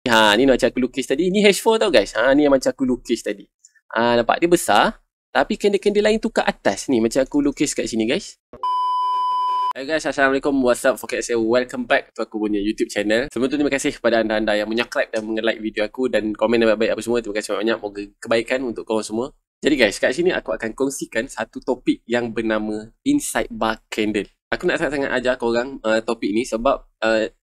Ni macam aku lukis tadi. Ni H4 tau guys. Ni yang macam aku lukis tadi. Nampak dia besar. Tapi candle-candle lain tu kat atas ni. Macam aku lukis kat sini guys. Hai guys, Assalamualaikum, what's up, Foket saya. Welcome back to aku punya YouTube channel. Sebelum tu terima kasih kepada anda-anda yang menyubscribe dan like video aku dan komen yang baik-baik apa semua. Terima kasih banyak, moga kebaikan untuk korang semua. Jadi guys, kat sini aku akan kongsikan satu topik yang bernama Inside Bar Candle. Aku nak sangat-sangat ajar korang topik ni sebab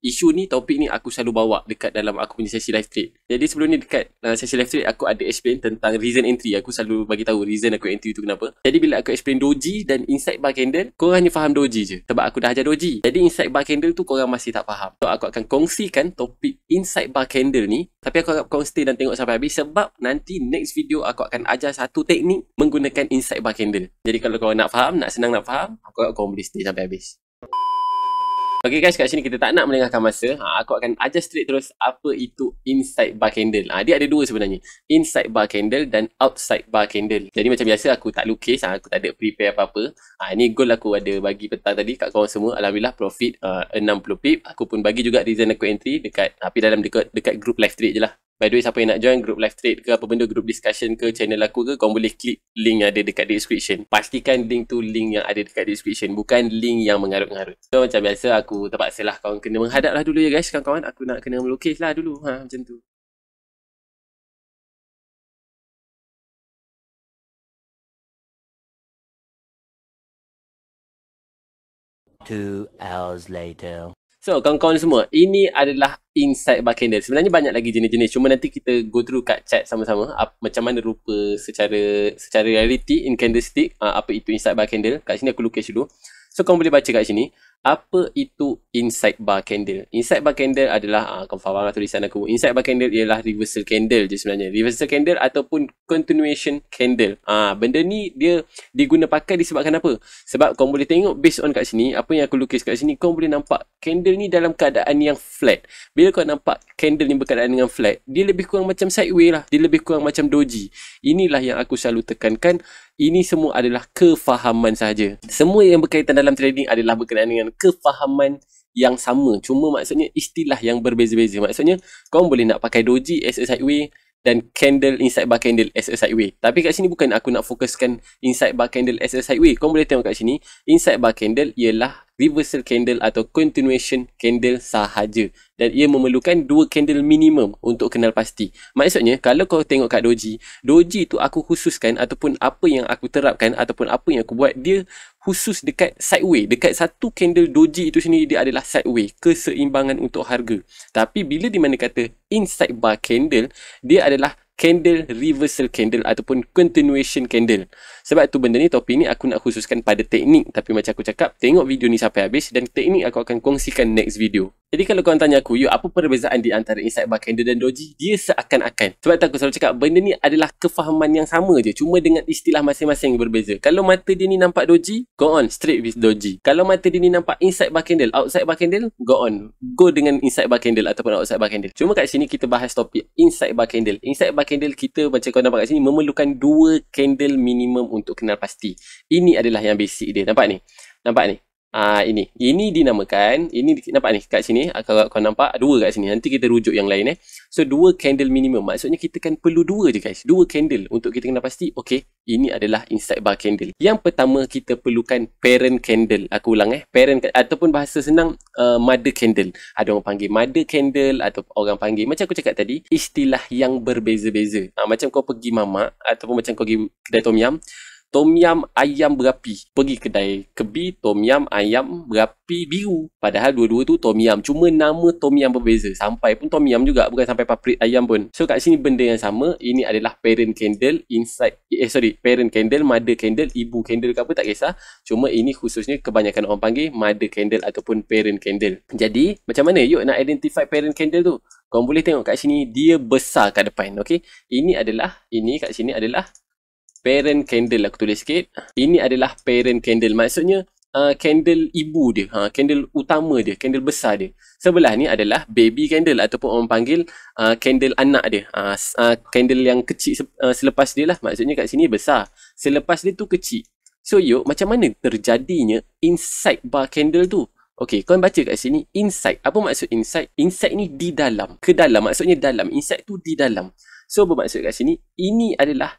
isu ni, topik ni aku selalu bawa dekat dalam aku punya sesi live trade. Jadi sebelum ni dekat sesi live trade aku ada explain tentang reason entry. Aku selalu bagi tahu reason aku entry tu kenapa. Jadi bila aku explain doji dan inside bar candle, korang hanya faham doji je sebab aku dah ajar doji. Jadi inside bar candle tu korang masih tak faham. So aku akan kongsikan topik inside bar candle ni, tapi aku harap korang stay dan tengok sampai habis sebab nanti next video aku akan ajar satu teknik menggunakan inside bar candle. Jadi kalau korang nak faham, senang nak faham, aku harap korang boleh stay sampai habis. Okay guys, kat sini kita tak nak melengahkan masa. Aku akan ajar straight terus apa itu inside bar candle. Dia ada dua sebenarnya. Inside bar candle dan outside bar candle. Jadi macam biasa aku tak lukis, aku tak ada prepare apa-apa. Ni goal aku ada bagi petang tadi kat korang semua. Alhamdulillah profit 60 pip. Aku pun bagi juga reason aku entry dekat, tapi dalam dekat group live trade je lah. By the way, siapa yang nak join group live trade ke apa benda, group discussion ke channel aku ke, korang boleh klik link yang ada dekat description. Pastikan link tu link yang ada dekat description, bukan link yang mengarut-ngarut. So macam biasa aku terpaksa lah korang kena menghadap lah dulu ya guys kawan-kawan. Aku nak kena melukis lah dulu, macam tu. Two hours later. So kawan-kawan semua, ini adalah inside bar candle. Sebenarnya banyak lagi jenis-jenis, cuma nanti kita go through kat chat sama-sama macam mana rupa secara reality in candlestick, apa itu inside bar candle. Kat sini aku lukis dulu. So korang boleh baca kat sini apa itu inside bar candle. Inside bar candle adalah korang faham lah tulisan aku. Inside bar candle ialah reversal candle je sebenarnya. Reversal candle ataupun continuation candle. Benda ni dia diguna pakai disebabkan apa? Sebab korang boleh tengok based on kat sini, apa yang aku lukis kat sini, korang boleh nampak candle ni dalam keadaan yang flat. Bila korang nampak candle ni berkeadaan dengan flat, dia lebih kurang macam sideways lah. Dia lebih kurang macam doji. Inilah yang aku selalu tekankan. Ini semua adalah kefahaman sahaja. Semua yang berkaitan dalam trading adalah berkenaan dengan kefahaman yang sama. Cuma maksudnya istilah yang berbeza-beza. Maksudnya korang boleh nak pakai doji as a sideways dan candle inside bar candle as a sideways. Tapi kat sini bukan aku nak fokuskan inside bar candle as a sideways. Korang boleh tengok kat sini, inside bar candle ialah reversal candle atau continuation candle sahaja. Dan ia memerlukan 2 candle minimum untuk kenal pasti. Maksudnya, kalau kau tengok kat doji tu aku khususkan ataupun apa yang aku terapkan ataupun apa yang aku buat, dia khusus dekat sideways. Dekat satu candle doji itu sendiri dia adalah sideways, keseimbangan untuk harga. Tapi bila di mana kata inside bar candle, dia adalah candle reversal candle ataupun continuation candle. Sebab tu benda ni, topik ni aku nak khususkan pada teknik. Tapi macam aku cakap, tengok video ni sampai habis dan teknik aku akan kongsikan next video. Jadi kalau korang tanya aku, apa perbezaan di antara inside bar candle dan doji? Dia seakan-akan. Sebab tu aku selalu cakap, benda ni adalah kefahaman yang sama je, cuma dengan istilah masing-masing berbeza. Kalau mata dia ni nampak doji, go on straight with doji. Kalau mata dia ni nampak inside bar candle, outside bar candle, go on, go dengan inside bar candle ataupun outside bar candle. Cuma kat sini kita bahas topik inside bar candle. Inside bar candle kita, macam kau nampak kat sini, memerlukan 2 candle minimum untuk kenal pasti. Ini adalah yang basic dia. Nampak ni? Nampak ni? Ini dinamakan, ini nampak ni kat sini, kalau kau nampak 2 kat sini. Nanti kita rujuk yang lain So 2 candle minimum. Maksudnya kita kan perlu 2 je guys. 2 candle untuk kita kenal pasti. Okay, ini adalah inside bar candle. Yang pertama kita perlukan parent candle. Aku ulang parent, ataupun bahasa senang mother candle. Ada orang panggil mother candle atau orang panggil, macam aku cakap tadi, istilah yang berbeza-beza. Macam kau pergi mamak ataupun macam kau pergi kedai tom yum, tom yum ayam berapi. Pergi kedai kebi, tom yum ayam berapi biru. Padahal dua-dua tu tom yum. Cuma nama tom yum berbeza. Sampai pun tom yum juga, bukan sampai paprit ayam pun. So kat sini benda yang sama. Ini adalah parent candle inside, parent candle, mother candle, ibu candle ke apa tak kisah. Cuma ini khususnya kebanyakan orang panggil mother candle ataupun parent candle. Jadi macam mana yuk nak identify parent candle tu? Korang boleh tengok kat sini, dia besar kat depan. Okay, ini kat sini adalah parent candle. Aku tulis sikit. Ini adalah parent candle. Maksudnya candle ibu dia, candle utama dia, candle besar dia. Sebelah ni adalah baby candle ataupun orang panggil candle anak dia. Candle yang kecil selepas dia lah. Maksudnya kat sini besar, selepas dia tu kecil. So yuk, macam mana terjadinya inside bar candle tu? Okey, kau baca kat sini inside. Apa maksud inside? Inside ni di dalam. Ke dalam maksudnya dalam. Inside tu di dalam. So bermaksud kat sini ini adalah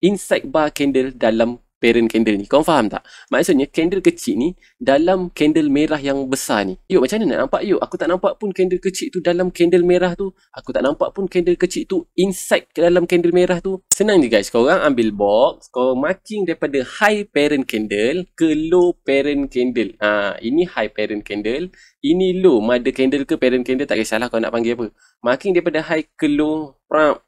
inside bar candle dalam parent candle ni. Kau faham tak? Maksudnya candle kecil ni dalam candle merah yang besar ni. Yuk, macam mana nak nampak yuk? Aku tak nampak pun candle kecil tu dalam candle merah tu. Aku tak nampak pun candle kecil tu inside ke dalam candle merah tu. Senang je guys. Korang ambil box, korang marking daripada high parent candle ke low parent candle. Ini high parent candle, ini low mother candle ke parent candle, tak kisahlah kau nak panggil apa. Marking daripada high ke low,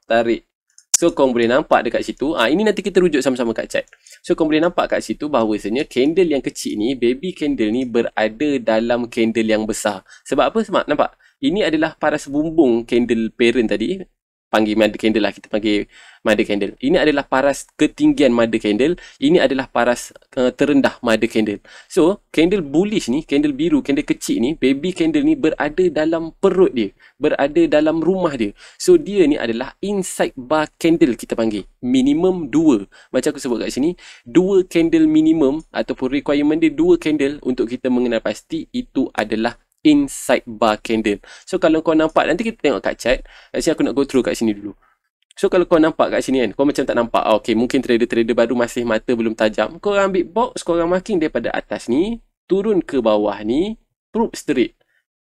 tarik. So, korang boleh nampak dekat situ. Ini nanti kita rujuk sama-sama kat chat. So, korang boleh nampak kat situ bahawasanya candle yang kecil ni, baby candle ni berada dalam candle yang besar. Sebab apa? Sebab nampak? Ini adalah paras bumbung candle parent tadi. Panggil mother candle lah. Kita panggil mother candle. Ini adalah paras ketinggian mother candle. Ini adalah paras terendah mother candle. So, candle bullish ni, candle biru, candle kecil ni, baby candle ni berada dalam perut dia. Berada dalam rumah dia. So, dia ni adalah inside bar candle kita panggil. Minimum 2. Macam aku sebut kat sini, 2 candle minimum ataupun requirement dia 2 candle untuk kita mengenal pasti itu adalah inside bar candle. So, kalau kau nampak, nanti kita tengok kat chat. Kat sini aku nak go through kat sini dulu. So, kalau kau nampak kat sini kan, kau macam tak nampak. Okay, mungkin trader-trader baru masih mata belum tajam. Kau ambil box, kau marking daripada atas ni, turun ke bawah ni, probe straight.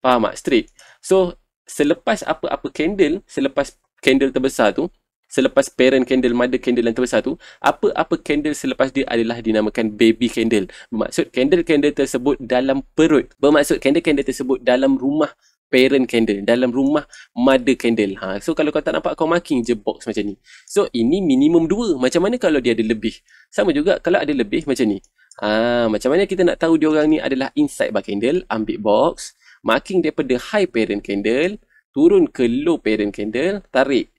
Faham tak? Straight. So, selepas apa-apa candle, selepas candle terbesar tu, selepas parent candle, mother candle yang terbesar tu, apa-apa candle selepas dia adalah dinamakan baby candle. Bermaksud candle-candle tersebut dalam perut. Bermaksud candle-candle tersebut dalam rumah parent candle, dalam rumah mother candle. So kalau kau tak nampak, kau marking je box macam ni. So ini minimum 2. Macam mana kalau dia ada lebih? Sama juga kalau ada lebih macam ni. Macam mana kita nak tahu dia orang ni adalah inside bar candle? Ambil box, marking daripada high parent candle, turun ke low parent candle, tarik.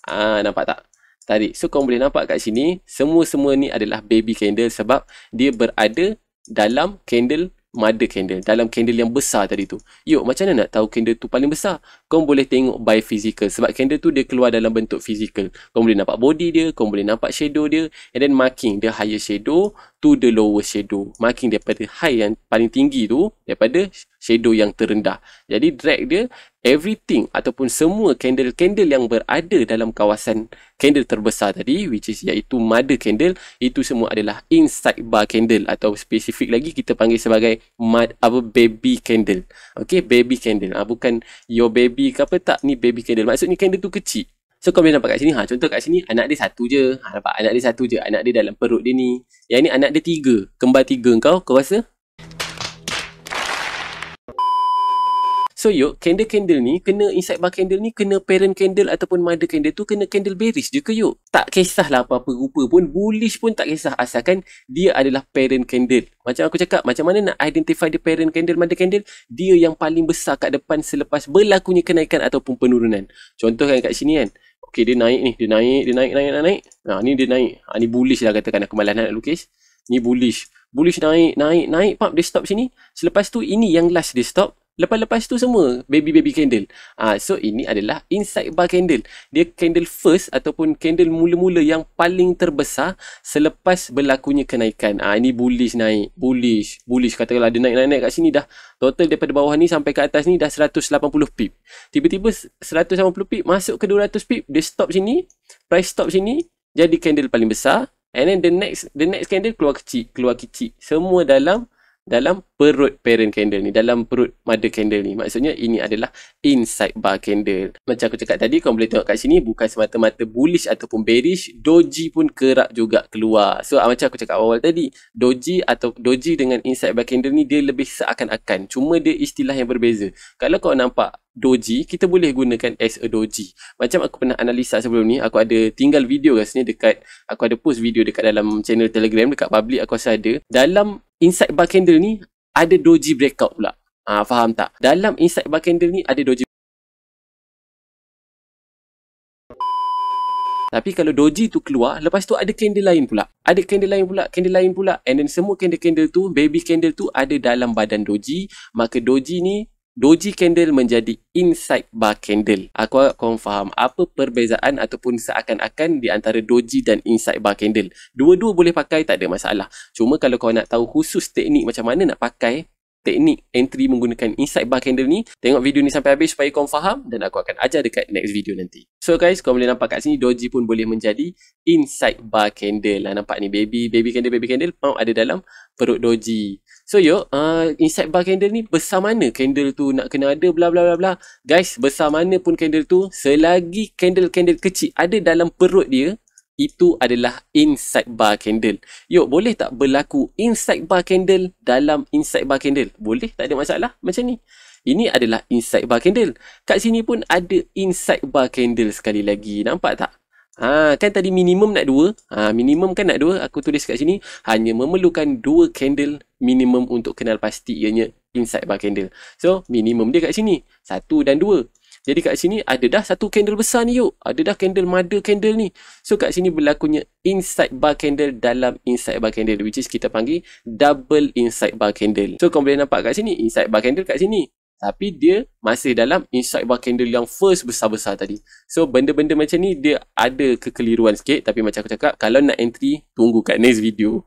Nampak tak? Tarik. So, korang boleh nampak kat sini, semua-semua ni adalah baby candle sebab dia berada dalam candle mother candle, dalam candle yang besar tadi tu. Yuk, macam mana nak tahu candle tu paling besar? Korang boleh tengok by physical. Sebab candle tu dia keluar dalam bentuk physical. Korang boleh nampak body dia, korang boleh nampak shadow dia, and then marking the higher shadow to the lower shadow. Marking daripada high yang paling tinggi tu, daripada shadow yang terendah. Jadi drag dia, everything ataupun semua candle-candle yang berada dalam kawasan candle terbesar tadi, which is iaitu mother candle, itu semua adalah inside bar candle atau spesifik lagi kita panggil sebagai baby candle. Okay, baby candle. Bukan your baby ke apa, tak, ni baby candle. Maksudnya candle tu kecil. So, kau boleh nampak kat sini. Contoh kat sini, anak dia satu je. Nampak? Anak dia satu je. Anak dia dalam perut dia ni. Yang ni anak dia 3. Kembar 3 kau rasa? So, yuk, candle-candle ni, kena inside bar candle ni, kena parent candle ataupun mother candle tu, kena candle bearish je ke yuk? Tak kisahlah apa-apa rupa pun, bullish pun tak kisah, asalkan dia adalah parent candle. Macam aku cakap, macam mana nak identify the parent candle, mother candle? Dia yang paling besar kat depan selepas berlakunya kenaikan ataupun penurunan. Contoh kan kat sini kan, okay, dia naik ni, dia naik. Ni dia naik. Ni bullish lah katakan, aku malas nak lukis. Ni bullish. Bullish naik, pap, dia stop sini. Selepas tu, ini yang last dia stop. Lepas tu semua baby candle. So ini adalah inside bar candle. Dia candle first ataupun candle mula-mula yang paling terbesar selepas berlakunya kenaikan. Ini bullish naik, bullish. Katakanlah dia naik kat sini dah. Total daripada bawah ni sampai ke atas ni dah 180 pip. Tiba-tiba 180 pip masuk ke 200 pip, dia stop sini, price stop sini, jadi candle paling besar. And then the next candle keluar kecil. Semua dalam perut parent candle ni, dalam perut mother candle ni. Maksudnya ini adalah inside bar candle. Macam aku cakap tadi, korang boleh tengok kat sini, bukan semata-mata bullish ataupun bearish, doji pun kerap juga keluar. So macam aku cakap awal tadi, doji dengan inside bar candle ni, dia lebih seakan-akan, cuma dia istilah yang berbeza. Kalau kau nampak doji, kita boleh gunakan as a doji. Macam aku pernah analisa sebelum ni, aku ada tinggal video rasanya dekat, aku ada post video dekat dalam channel Telegram, dekat public aku rasa ada. Dalam inside bar candle ni ada doji breakout pula. Faham tak? Dalam inside bar candle ni ada doji. Tapi kalau doji tu keluar, lepas tu ada candle lain pula. Candle lain pula. And then semua candle-candle tu, baby candle tu ada dalam badan doji. Maka doji candle menjadi inside bar candle. Aku harap korang faham apa perbezaan ataupun seakan-akan di antara doji dan inside bar candle. Dua-dua boleh pakai, tak ada masalah. Cuma kalau kau nak tahu khusus teknik macam mana nak pakai teknik entry menggunakan inside bar candle ni. Tengok video ni sampai habis supaya korang faham dan aku akan ajar dekat next video nanti. So guys, korang boleh nampak kat sini doji pun boleh menjadi inside bar candle. Nampak ni baby candle ada dalam perut doji. So inside bar candle ni besar mana candle tu nak kena ada bla bla bla bla. Guys, besar mana pun candle tu, selagi candle kecil ada dalam perut dia, itu adalah inside bar candle. Boleh tak berlaku inside bar candle dalam inside bar candle? Boleh, tak ada masalah. Macam ni. Ini adalah inside bar candle. Kat sini pun ada inside bar candle sekali lagi. Nampak tak? Kan tadi minimum nak 2. Minimum kan nak 2. Aku tulis kat sini hanya memerlukan 2 candle minimum untuk kenal pasti ianya inside bar candle. So, minimum dia kat sini 1 dan 2. Jadi kat sini ada dah satu candle besar ni Ada dah candle mother candle ni. So kat sini berlakunya inside bar candle dalam inside bar candle, which is kita panggil double inside bar candle. So kau boleh nampak kat sini inside bar candle kat sini. Tapi dia masih dalam inside bar candle yang first besar-besar tadi. So benda-benda macam ni dia ada kekeliruan sikit. Tapi macam aku cakap, kalau nak entry, tunggu kat next video.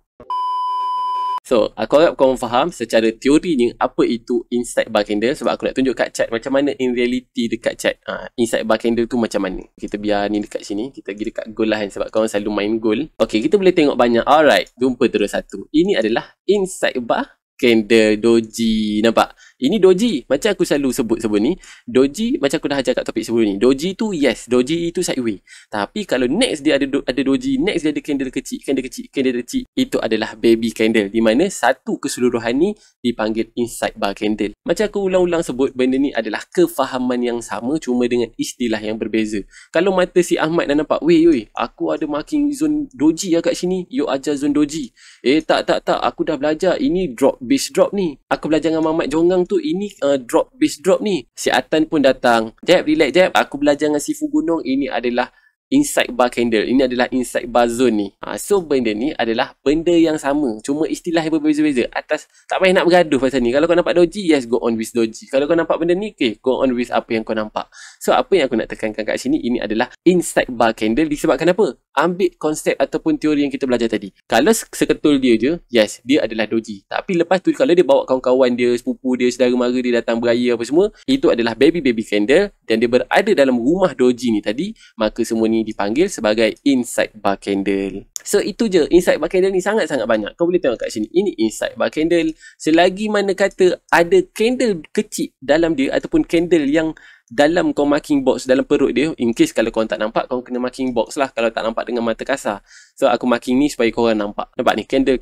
So, aku harap korang faham secara teorinya apa itu inside bar candle. Sebab aku nak tunjuk kat chart macam mana in reality dekat chart. Inside bar candle tu macam mana. Kita biar ni dekat sini. Kita pergi dekat goal lah kan, sebab korang selalu main goal. Okay, kita boleh tengok banyak. Alright, jumpa terus satu. Ini adalah inside bar candle doji. Nampak? Ini doji. Macam aku selalu sebut ni. Doji, macam aku dah ajar kat topik sebelum ni. Doji tu yes. Doji itu sideway. Tapi kalau next dia ada doji. Next dia ada candle kecil. Itu adalah baby candle. Di mana satu keseluruhan ni dipanggil inside bar candle. Macam aku ulang-ulang sebut, benda ni adalah kefahaman yang sama. Cuma dengan istilah yang berbeza. Kalau mata si Ahmad dah nampak. Weh, aku ada marking zone doji lah kat sini. You ajar zone doji. Tak. Aku dah belajar. Ini drop base drop ni. Aku belajar dengan Mamat Jongang tu, ini drop base drop ni. Si Atan pun datang. Jeb, relax Jeb. Aku belajar dengan Sifu Gunung. Ini adalah inside bar candle. Ini adalah inside bar zone ni. So benda ni adalah benda yang sama. Cuma istilah yang berbeza-beza. Atas tak payah nak bergaduh pasal ni. Kalau kau nampak doji, yes, go on with doji. Kalau kau nampak benda ni, okay, go on with apa yang kau nampak. So apa yang aku nak tekankan kat sini, ini adalah inside bar candle. Disebabkan apa? Ambil konsep ataupun teori yang kita belajar tadi. Kalau seketul dia je, yes, dia adalah doji. Tapi lepas tu kalau dia bawa kawan-kawan dia, sepupu dia, saudara mara dia datang beraya apa semua, itu adalah baby candle dan dia berada dalam rumah doji ni tadi, maka semua ni dipanggil sebagai inside bar candle. So itu je, inside bar candle ni sangat-sangat banyak. Kau boleh tengok kat sini, ini inside bar candle. Selagi mana kata ada candle kecil dalam dia ataupun candle yang dalam kau marking box dalam perut dia, in case kalau kau tak nampak, kau kena marking box lah kalau tak nampak dengan mata kasar. So aku marking ni supaya korang nampak. Nampak ni, candle.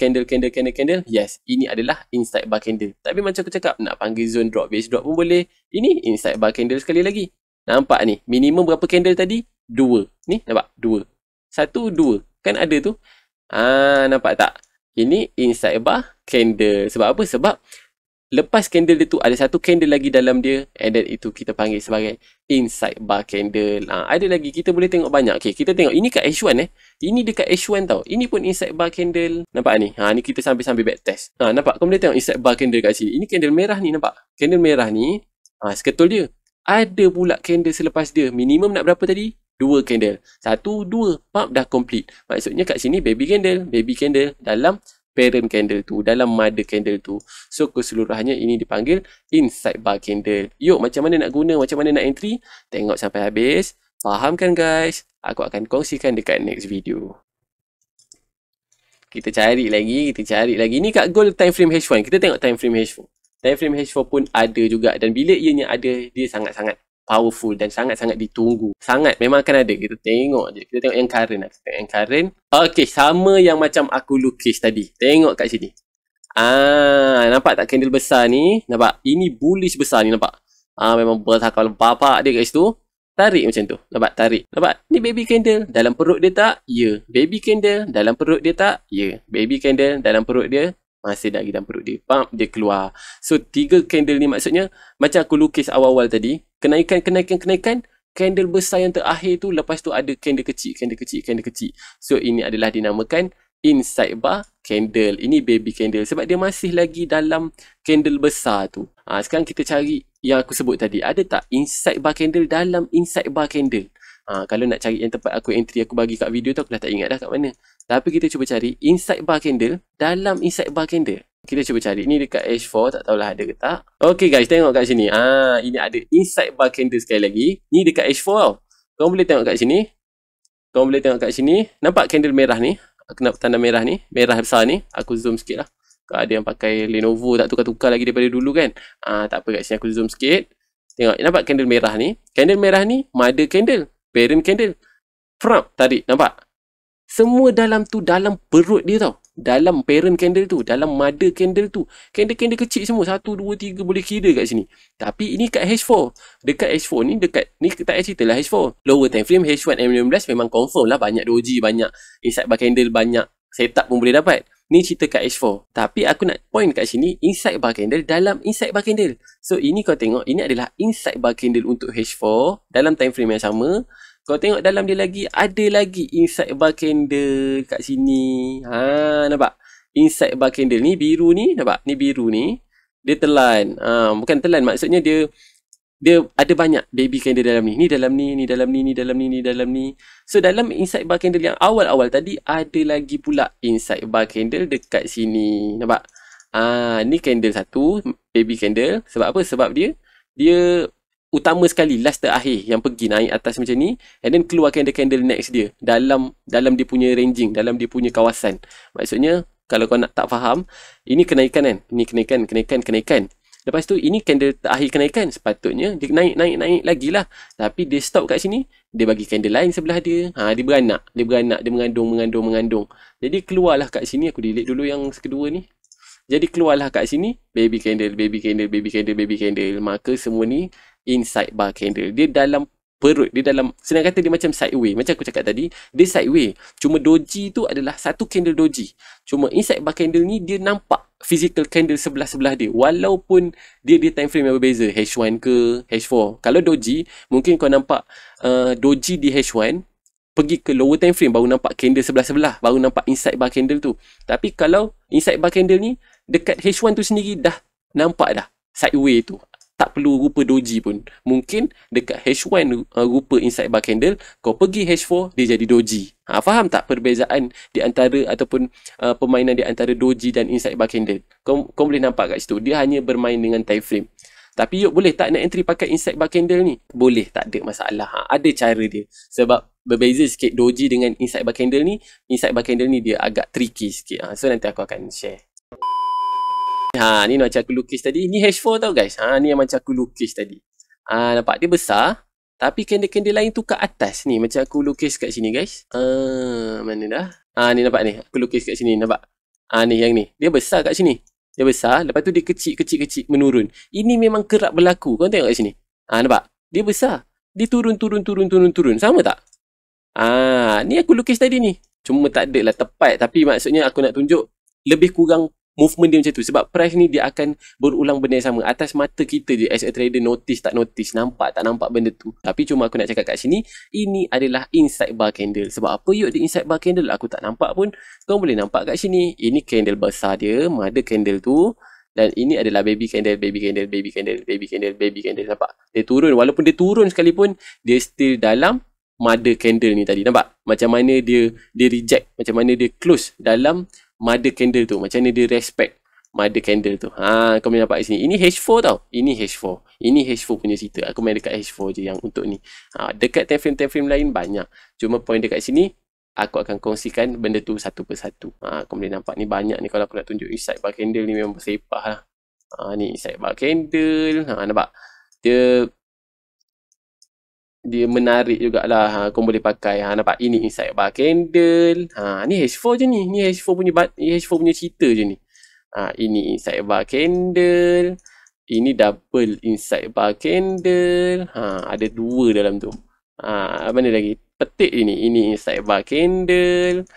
Yes, ini adalah inside bar candle. Tapi macam aku cakap, nak panggil zone drop, base drop pun boleh. Ini inside bar candle sekali lagi. Nampak ni, minimum berapa candle tadi? 2. Ni nampak? 2. 1, 2. Kan ada tu. Nampak tak? Ini inside bar candle. Sebab apa? Sebab lepas candle dia tu ada satu candle lagi dalam dia, and then itu kita panggil sebagai inside bar candle. Ada lagi, kita boleh tengok banyak. Okay, kita tengok ini kat H1 Ini dekat H1 tau. Ini pun inside bar candle. Nampak ni? Ni kita sambil back test. Nampak? Kau boleh tengok inside bar candle kat sini. Ini candle merah ni, nampak? Candle merah ni, seketul dia. Ada pula candle selepas dia. Minimum nak berapa tadi? 2 candle. 1, 2. Pump dah complete. Maksudnya kat sini baby candle dalam parent candle tu, dalam mother candle tu. So keseluruhannya ini dipanggil inside bar candle. Macam mana nak guna, macam mana nak entry, tengok sampai habis. Faham kan guys? Aku akan kongsikan dekat next video. Kita cari lagi. Ni kat goal time frame H1. Kita tengok time frame H4. Time frame H4 pun ada juga, dan bila ianya ada, dia sangat-sangat powerful dan sangat-sangat ditunggu. Sangat, memang akan ada. Kita tengok je. Kita tengok yang current. Okay, sama yang macam aku lukis tadi. Tengok kat sini. Nampak tak candle besar ni? Nampak? Ini bullish besar ni, nampak? Memang besar. Kalau bapak dia kat situ, tarik macam tu. Nampak? Tarik. Nampak? Ni baby candle. Dalam perut dia tak? Ya. Baby candle. Dalam perut dia tak? Ya. Baby candle. Dalam perut dia masih lagi dalam perut dia. Pump, dia keluar. So 3 candle ni maksudnya macam aku lukis awal-awal tadi, kenaikan, candle besar yang terakhir tu, lepas tu ada candle kecil. So ini adalah dinamakan inside bar candle. Ini baby candle sebab dia masih lagi dalam candle besar tu. Sekarang kita cari yang aku sebut tadi. Ada tak inside bar candle dalam inside bar candle? Kalau nak cari yang tempat aku entry, aku bagi kat video tu, aku dah tak ingat dah kat mana. Tapi kita cuba cari inside bar candle dalam inside bar candle. Kita cuba cari. Ni dekat H4, tak tahulah ada ke tak. Okay guys, tengok kat sini. Ini ada inside bar candle sekali lagi. Ni dekat H4 tau. Korang boleh tengok kat sini. Korang boleh tengok kat sini. Nampak candle merah ni? Aku nak tanda merah ni. Merah besar ni. Aku zoom sikit lah. Kalau ada yang pakai Lenovo tak tukar-tukar lagi daripada dulu kan. Tak apa, kat sini aku zoom sikit. Tengok, nampak candle merah ni? Candle merah ni, mother candle. Parent candle. Front, tarik. Nampak? Semua dalam tu, dalam perut dia tau. Dalam parent candle tu, dalam mother candle tu. Candle-candle kecil semua. 1, 2, 3 boleh kira kat sini. Tapi ini kat H4. Dekat H4 ni, ni tak payah cerita lah H4. Lower time frame H1 M15 memang confirm lah. Banyak doji, banyak inside bar candle, banyak setup pun boleh dapat. Ni cerita kat H4. Tapi aku nak point kat sini, inside bar candle dalam inside bar candle. So ini kau tengok, ini adalah inside bar candle untuk H4. Dalam time frame yang sama. Kau tengok dalam dia lagi, ada lagi inside bar candle kat sini. Nampak? Inside bar candle ni, biru ni, nampak? Ni biru ni, dia telan. Bukan telan, maksudnya dia ada banyak baby candle dalam ni. Ni dalam ni, ni dalam ni, ni dalam ni, ni dalam ni. So, dalam inside bar candle yang awal-awal tadi, ada lagi pula inside bar candle dekat sini. Nampak? Ni candle satu, baby candle. Sebab apa? Sebab dia utama sekali, last terakhir yang pergi naik atas macam ni, and then keluar candle next dia dalam dia punya ranging, dalam dia punya kawasan. Maksudnya kalau kau nak tak faham, ini kenaikan kan, ini kenaikan. Lepas tu ini candle terakhir kenaikan, sepatutnya dia naik lagi lah, tapi dia stop kat sini, dia bagi candle lain sebelah dia. Dia beranak, dia mengandung. Jadi keluarlah kat sini, aku delete dulu yang kedua ni. Jadi keluarlah kat sini, baby candle. Maka semua ni inside bar candle. Dia dalam perut, dia dalam, senang kata dia macam sideway. Macam aku cakap tadi, dia sideway. Cuma doji tu adalah satu candle doji. Cuma inside bar candle ni, dia nampak physical candle sebelah-sebelah dia. Walaupun dia time frame yang berbeza. H1 ke H4. Kalau doji, mungkin kau nampak doji di H1, pergi ke lower time frame, baru nampak candle sebelah-sebelah. Baru nampak inside bar candle tu. Tapi kalau inside bar candle ni, dekat H1 tu sendiri dah nampak dah sideway tu. Tak perlu rupa doji pun. Mungkin dekat H1 rupa inside bar candle, kau pergi H4, dia jadi doji. Faham tak perbezaan di antara ataupun permainan di antara doji dan inside bar candle? Kau boleh nampak kat situ. Dia hanya bermain dengan time frame. Tapi yuk, boleh tak nak entry pakai inside bar candle ni? Boleh, tak ada masalah. Ada cara dia. Sebab berbeza sikit doji dengan inside bar candle ni. Inside bar candle ni dia agak tricky sikit. So nanti aku akan share. Ni macam aku lukis tadi. Ni H4 tau guys. Ni yang macam aku lukis tadi. Nampak dia besar. Tapi candle-candle lain tu kat atas ni. Macam aku lukis kat sini guys. Mana dah? Ni nampak ni. Aku lukis kat sini. Nampak? Ni yang ni. Dia besar kat sini. Dia besar. Lepas tu dia kecil menurun. Ini memang kerap berlaku. Kau tengok kat sini. Nampak? Dia besar. Dia turun. Sama tak? Ni aku lukis tadi ni. Cuma tak ada lah tepat. Tapi maksudnya aku nak tunjuk lebih kurang movement dia macam tu. Sebab price ni dia akan berulang benda yang sama. Atas mata kita je as a trader, notice tak notice, nampak tak nampak benda tu. Tapi cuma aku nak cakap kat sini, ini adalah inside bar candle. Sebab apa yuk di inside bar candle aku tak nampak pun. Kau boleh nampak kat sini. Ini candle besar dia, mother candle tu. Dan ini adalah baby candle. Nampak? Dia turun. Walaupun dia turun sekalipun, dia still dalam mother candle ni tadi. Nampak? Macam mana dia reject. Macam mana dia close dalam mother candle tu. Macam mana dia respect mother candle tu. Kau boleh nampak kat sini. Ini H4 tau. Ini H4 punya cerita. Aku main dekat H4 je yang untuk ni. Dekat time frame lain banyak. Cuma point dekat sini, aku akan kongsikan benda tu satu persatu. Kau boleh nampak ni banyak ni. Kalau aku nak tunjuk inside bar candle ni memang bersepah lah. Ni inside bar candle. Nampak? Dia menarik jugalah. Kau boleh pakai. Nampak? Ini inside bar candle. Ni H4 je ni. Ni H4 punya cerita je ni. Ini inside bar candle. Ini double inside bar candle. Ada dua dalam tu. Mana lagi? Petik ini. Ini inside bar candle.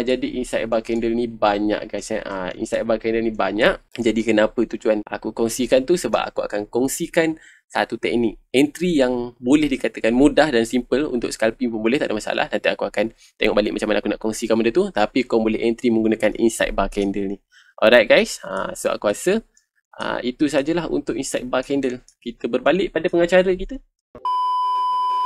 Jadi inside bar candle ni banyak guys. Inside bar candle ni banyak. Jadi kenapa tujuan aku kongsikan tu? Sebab aku akan kongsikan satu teknik entry yang boleh dikatakan mudah dan simple. Untuk scalping pun boleh, tak ada masalah. Nanti aku akan tengok balik macam mana aku nak kongsikan benda tu. Tapi kau boleh entry menggunakan inside bar candle ni. Alright guys. So aku rasa itu sajalah untuk inside bar candle. Kita berbalik pada pengacara kita.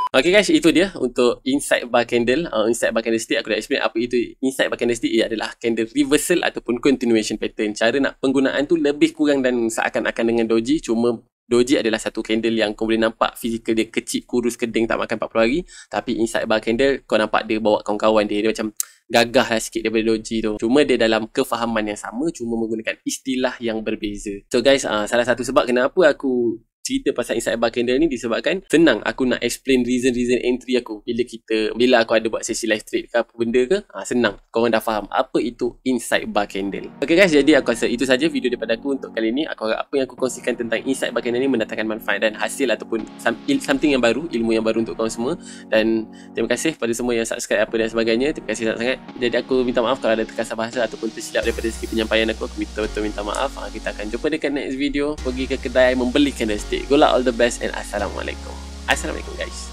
Okay guys, itu dia untuk inside bar candle. Inside bar candlestick aku dah explain apa itu inside bar candlestick. Ia adalah candle reversal ataupun continuation pattern. Cara nak penggunaan tu lebih kurang dan seakan-akan dengan doji. Cuma doji adalah satu candle yang kau boleh nampak fizikal dia kecil, kurus, keding, tak makan 40 hari. Tapi inside bar candle kau nampak dia bawa kawan-kawan dia. Dia macam gagah lah sikit daripada doji tu. Cuma dia dalam kefahaman yang sama, cuma menggunakan istilah yang berbeza. So guys, salah satu sebab kenapa aku cerita pasal inside bar candle ni disebabkan senang aku nak explain reason entry aku bila aku ada buat sesi live trade ke apa benda ke, senang korang dah faham apa itu inside bar candle. Okay guys, jadi aku rasa itu saja video daripada aku untuk kali ni. Aku harap apa yang aku kongsikan tentang inside bar candle ni mendatangkan manfaat dan hasil ataupun something yang baru, ilmu yang baru untuk korang semua. Dan terima kasih pada semua yang subscribe apa dan sebagainya. Terima kasih sangat-sangat. Jadi aku minta maaf kalau ada terkasar bahasa ataupun tersilap daripada segi penyampaian aku betul-betul minta maaf. Kita akan jumpa dekat next video. Pergi ke kedai membeli candlestick. Good luck, all the best, and Assalamualaikum. Assalamualaikum guys.